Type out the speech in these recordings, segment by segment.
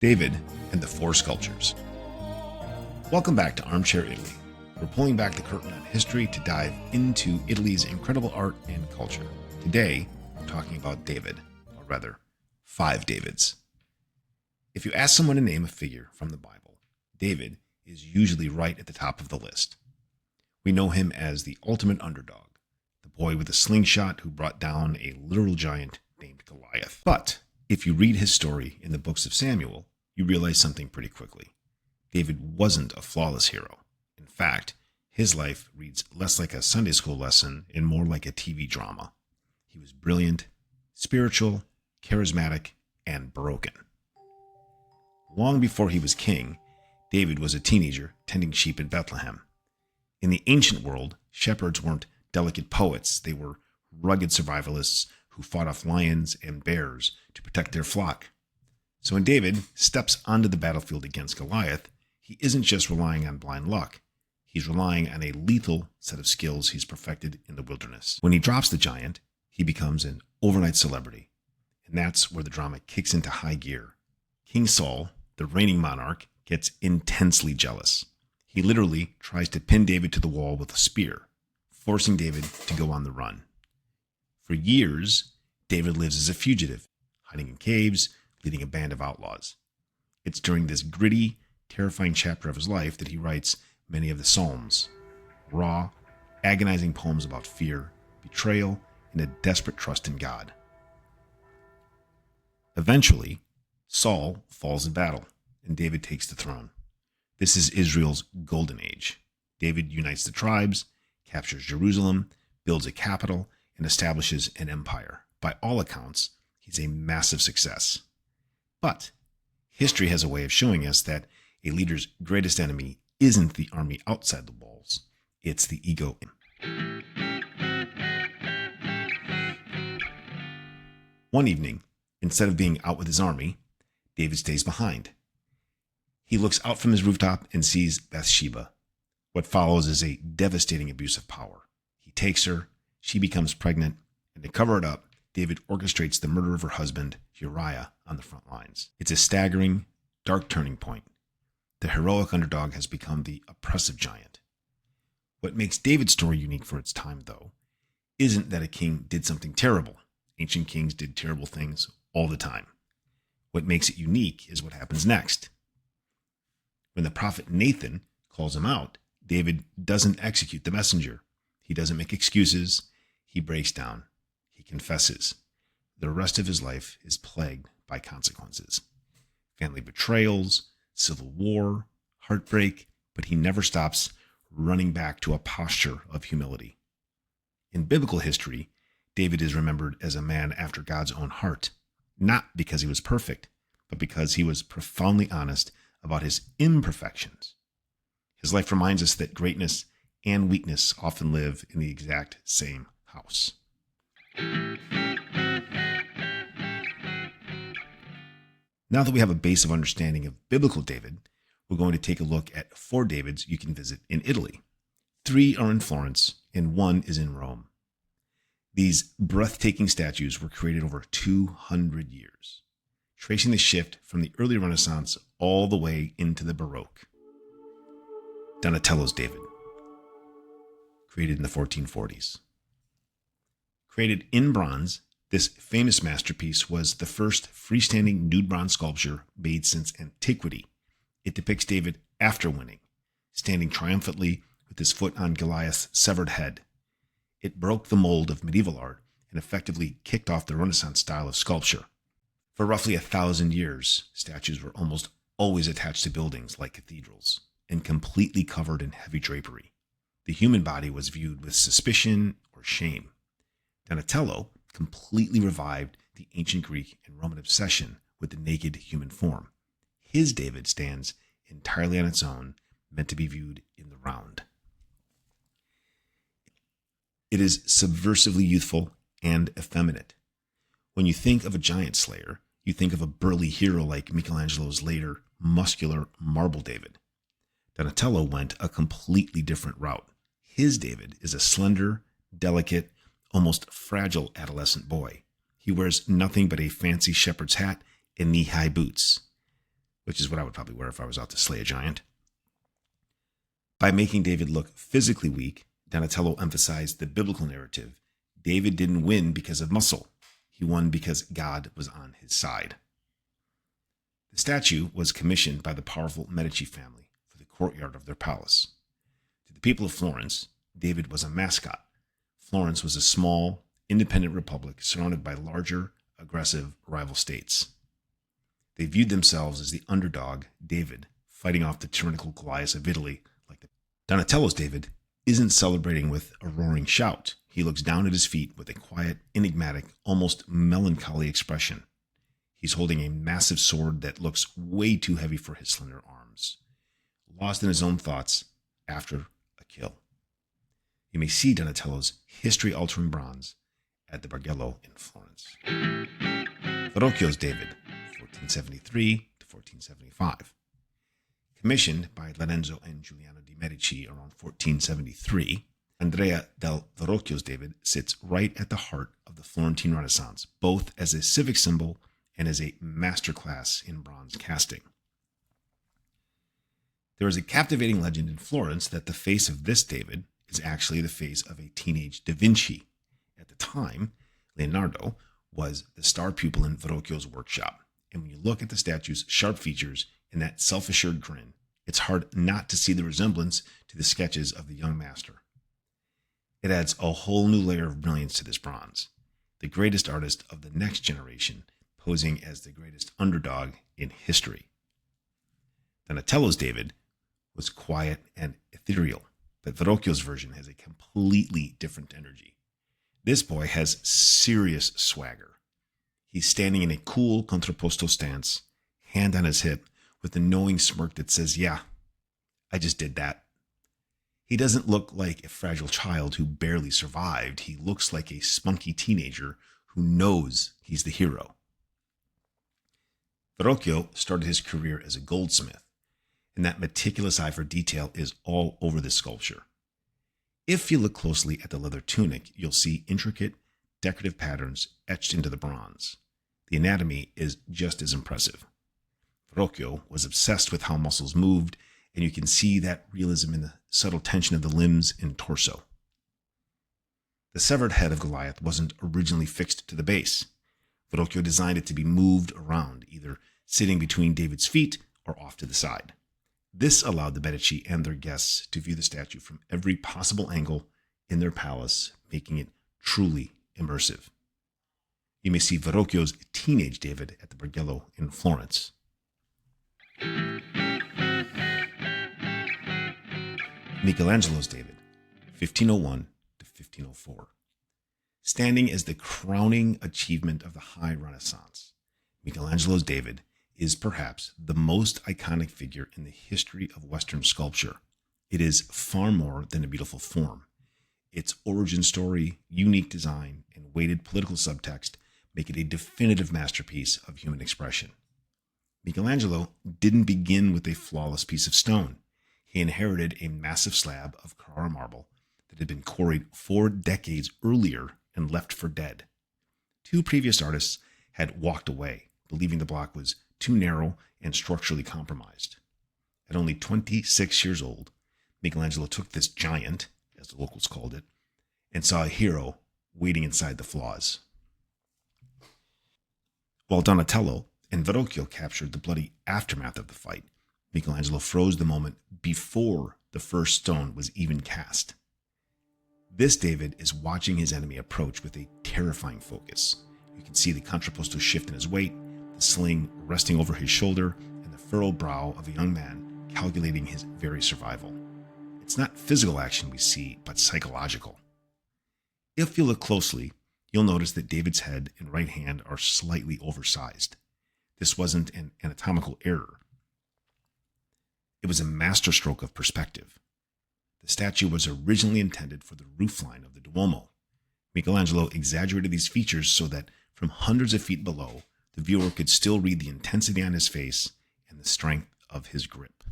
David and the Four Sculptures. Welcome back to Armchair Italy. We're pulling back the curtain on history to dive into Italy's incredible art and culture. Today, we're talking about David, or rather, 5 Davids. If you ask someone to name a figure from the Bible, David is usually right at the top of the list. We know him as the ultimate underdog, the boy with a slingshot who brought down a literal giant named Goliath. But if you read his story in the books of Samuel, you realize something pretty quickly. David wasn't a flawless hero. In fact, his life reads less like a Sunday school lesson and more like a TV drama. He was brilliant, spiritual, charismatic, and broken. Long before he was king, David was a teenager tending sheep in Bethlehem. In the ancient world, shepherds weren't delicate poets. They were rugged survivalists who fought off lions and bears to protect their flock. So when David steps onto the battlefield against Goliath, he isn't just relying on blind luck. He's relying on a lethal set of skills he's perfected in the wilderness. When he drops the giant, he becomes an overnight celebrity. And that's where the drama kicks into high gear. King Saul, the reigning monarch, gets intensely jealous. He literally tries to pin David to the wall with a spear, forcing David to go on the run. For years, David lives as a fugitive, hiding in caves, leading a band of outlaws. It's during this gritty, terrifying chapter of his life that he writes many of the Psalms, raw, agonizing poems about fear, betrayal, and a desperate trust in God. Eventually, Saul falls in battle, and David takes the throne. This is Israel's golden age. David unites the tribes, captures Jerusalem, builds a capital, and establishes an empire. By all accounts, he's a massive success. But history has a way of showing us that a leader's greatest enemy isn't the army outside the walls, it's the ego. One evening, instead of being out with his army, David stays behind. He looks out from his rooftop and sees Bathsheba. What follows is a devastating abuse of power. He takes her, she becomes pregnant, and to cover it up, David orchestrates the murder of her husband, Uriah, on the front lines. It's a staggering, dark turning point. The heroic underdog has become the oppressive giant. What makes David's story unique for its time, though, isn't that a king did something terrible. Ancient kings did terrible things all the time. What makes it unique is what happens next. When the prophet Nathan calls him out, David doesn't execute the messenger. He doesn't make excuses. He breaks down. He confesses. The rest of his life is plagued by consequences. Family betrayals, civil war, heartbreak, but he never stops running back to a posture of humility. In biblical history, David is remembered as a man after God's own heart, not because he was perfect, but because he was profoundly honest about his imperfections. His life reminds us that greatness and weakness often live in the exact same house. Now that we have a base of understanding of biblical David, we're going to take a look at 4 Davids you can visit in Italy. 3 are in Florence, and 1 is in Rome. These breathtaking statues were created over 200 years, tracing the shift from the early Renaissance all the way into the Baroque. Donatello's David, created in the 1440s. Created in bronze, this famous masterpiece was the first freestanding nude bronze sculpture made since antiquity. It depicts David after winning, standing triumphantly with his foot on Goliath's severed head. It broke the mold of medieval art and effectively kicked off the Renaissance style of sculpture. For roughly 1,000 years, statues were almost always attached to buildings like cathedrals and completely covered in heavy drapery. The human body was viewed with suspicion or shame. Donatello completely revived the ancient Greek and Roman obsession with the naked human form. His David stands entirely on its own, meant to be viewed in the round. It is subversively youthful and effeminate. When you think of a giant slayer, you think of a burly hero like Michelangelo's later muscular marble David. Donatello went a completely different route. His David is a slender, delicate, almost fragile adolescent boy. He wears nothing but a fancy shepherd's hat and knee-high boots. which is what I would probably wear if I was out to slay a giant. By making David look physically weak, Donatello emphasized the biblical narrative. David didn't win because of muscle. He won because God was on his side. The statue was commissioned by the powerful Medici family for the courtyard of their palace. To the people of Florence, David was a mascot. Florence was a small, independent republic surrounded by larger, aggressive rival states. They viewed themselves as the underdog, David, fighting off the tyrannical Goliath of Italy. Donatello's David isn't celebrating with a roaring shout. He looks down at his feet with a quiet, enigmatic, almost melancholy expression. He's holding a massive sword that looks way too heavy for his slender arms, lost in his own thoughts after a kill. You may see Donatello's history-altering bronze at the Bargello in Florence. Verrocchio's David, 1473 to 1475. Commissioned by Lorenzo and Giuliano de' Medici around 1473, Andrea del Verrocchio's David sits right at the heart of the Florentine Renaissance, both as a civic symbol and as a masterclass in bronze casting. There is a captivating legend in Florence that the face of this David is actually the face of a teenage Da Vinci. At the time, Leonardo was the star pupil in Verrocchio's workshop, and when you look at the statue's sharp features and that self-assured grin, it's hard not to see the resemblance to the sketches of the young master. It adds a whole new layer of brilliance to this bronze, the greatest artist of the next generation, posing as the greatest underdog in history. Donatello's David was quiet and ethereal, but Verrocchio's version has a completely different energy. This boy has serious swagger. He's standing in a cool contrapposto stance, hand on his hip, with a knowing smirk that says, yeah, I just did that. He doesn't look like a fragile child who barely survived. He looks like a spunky teenager who knows he's the hero. Verrocchio started his career as a goldsmith, and that meticulous eye for detail is all over this sculpture. If you look closely at the leather tunic, you'll see intricate, decorative patterns etched into the bronze. The anatomy is just as impressive. Verrocchio was obsessed with how muscles moved, and you can see that realism in the subtle tension of the limbs and torso. The severed head of Goliath wasn't originally fixed to the base. Verrocchio designed it to be moved around, either sitting between David's feet or off to the side. This allowed the Medici and their guests to view the statue from every possible angle in their palace, making it truly immersive. You may see Verrocchio's teenage David at the Bargello in Florence. Michelangelo's David, 1501 to 1504. Standing as the crowning achievement of the High Renaissance, Michelangelo's David is perhaps the most iconic figure in the history of Western sculpture. It is far more than a beautiful form. Its origin story, unique design, and weighted political subtext make it a definitive masterpiece of human expression. Michelangelo didn't begin with a flawless piece of stone. He inherited a massive slab of Carrara marble that had been quarried 4 decades earlier and left for dead. 2 previous artists had walked away, believing the block was too narrow and structurally compromised. At only 26 years old, Michelangelo took this giant, as the locals called it, and saw a hero waiting inside the flaws. While Donatello and Verrocchio captured the bloody aftermath of the fight, Michelangelo froze the moment before the first stone was even cast. This David is watching his enemy approach with a terrifying focus. You can see the contrapposto shift in his weight, the sling resting over his shoulder, and the furrowed brow of a young man calculating his very survival. It's not physical action we see, but psychological. If you look closely, you'll notice that David's head and right hand are slightly oversized. This wasn't an anatomical error. It was a masterstroke of perspective. The statue was originally intended for the roofline of the Duomo. Michelangelo exaggerated these features so that from hundreds of feet below, the viewer could still read the intensity on his face and the strength of his grip.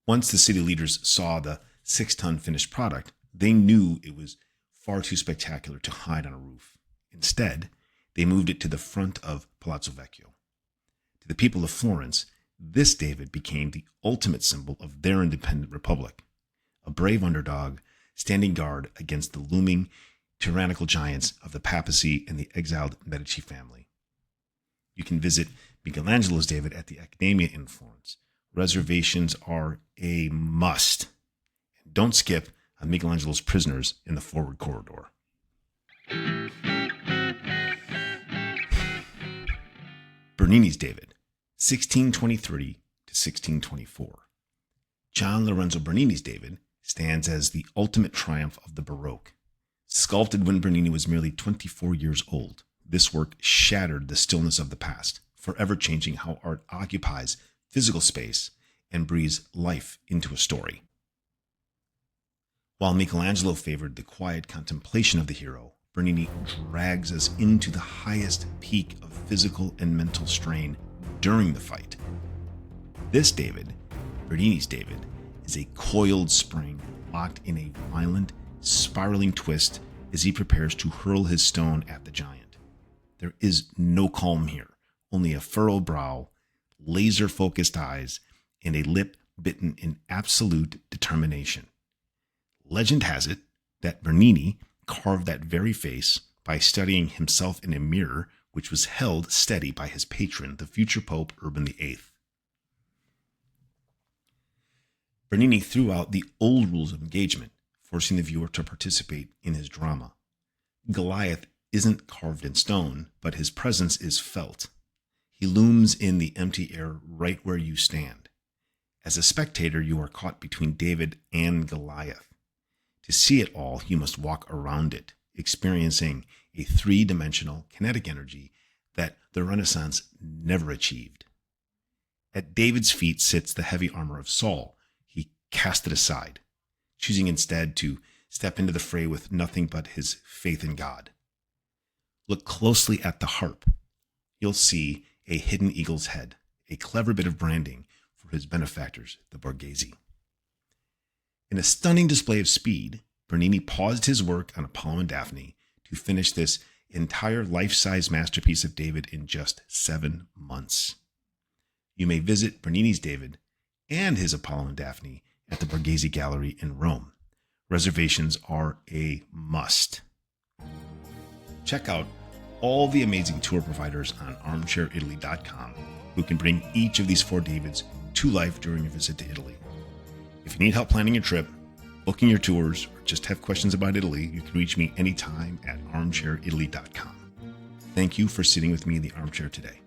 Once the city leaders saw the 6-ton finished product, they knew it was far too spectacular to hide on a roof. Instead, they moved it to the front of Palazzo Vecchio. To the people of Florence, This David became the ultimate symbol of their independent republic, a brave underdog standing guard against the looming tyrannical giants of the papacy and the exiled Medici family. You can visit Michelangelo's David at the Accademia in Florence. Reservations are a must. And don't skip on Michelangelo's Prisoners in the Forward Corridor. Bernini's David, 1623 to 1624. John Lorenzo Bernini's David stands as the ultimate triumph of the Baroque. Sculpted when Bernini was merely 24 years old, this work shattered the stillness of the past, forever changing how art occupies physical space and breathes life into a story. While Michelangelo favored the quiet contemplation of the hero, Bernini drags us into the highest peak of physical and mental strain during the fight. This David, Bernini's David, is a coiled spring locked in a violent, spiraling twist as he prepares to hurl his stone at the giant. There is no calm here, only a furrowed brow, laser-focused eyes, and a lip bitten in absolute determination. Legend has it that Bernini carved that very face by studying himself in a mirror which was held steady by his patron, the future Pope Urban VIII. Bernini threw out the old rules of engagement, forcing the viewer to participate in his drama. Goliath isn't carved in stone, but his presence is felt. He looms in the empty air right where you stand. As a spectator, you are caught between David and Goliath. To see it all, you must walk around it, experiencing a three-dimensional kinetic energy that the Renaissance never achieved. At David's feet sits the heavy armor of Saul. He cast it aside, choosing instead to step into the fray with nothing but his faith in God. Look closely at the harp. You'll see a hidden eagle's head, a clever bit of branding for his benefactors, the Borghese. In a stunning display of speed, Bernini paused his work on Apollo and Daphne to finish this entire life-size masterpiece of David in just 7 months. You may visit Bernini's David and his Apollo and Daphne at the Borghese Gallery in Rome. Reservations are a must. Check out all the amazing tour providers on armchairitaly.com who can bring each of these 4 Davids to life during your visit to Italy. If you need help planning your trip, booking your tours, or just have questions about Italy, you can reach me anytime at armchairitaly.com. Thank you for sitting with me in the armchair today.